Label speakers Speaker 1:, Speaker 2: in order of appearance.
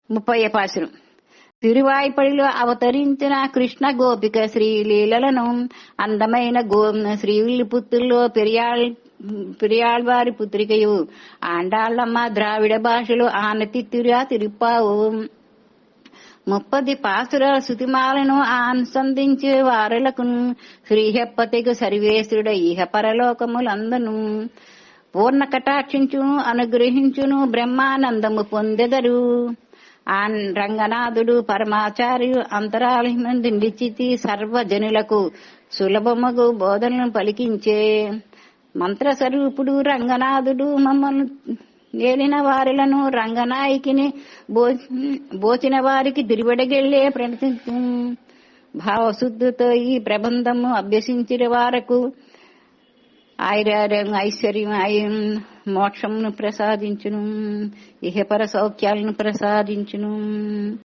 Speaker 1: 30వ పాసురం. తిరువాయిపడిలో అవతరించిన కృష్ణ గోపిక శ్రీలీలను అందమైన శ్రీవిల్లి పుత్రుల్లో పెరియాళ్వారి పుత్రికయు ఆండాళ్ళమ్మ ద్రావిడ భాషలో ఆనతిత్తురా తిరుప్పావు. 30 పాసుర శృతిమాలను ఆనందించే వారులకు శ్రీహప్పతికు సర్వేశ్వరుడ ఇహ పరలోకములందను పూర్ణ కటాక్షించును అనుగ్రహించును బ్రహ్మానందము పొందెదరు. రంగనాథుడు పరమాచార్యు అంతరాళమందు నిలిచితి సర్వజనులకు సులభమగు బోధనలను పలికించే మంత్రస్వరూపుడు రంగనాథుడు. మమ్మల్ని ఏలిన వారిలను రంగనాయకిని బోచిన వారికి తిరువడగెళ్లే ప్రయత్నించు. భావశుద్ధితో ఈ ప్రబంధము అభ్యసించిన వారకు ఐశ్వర్యం మోక్షమును ప్రసాదించును, ఇహపర సౌఖ్యాలను ప్రసాదించును.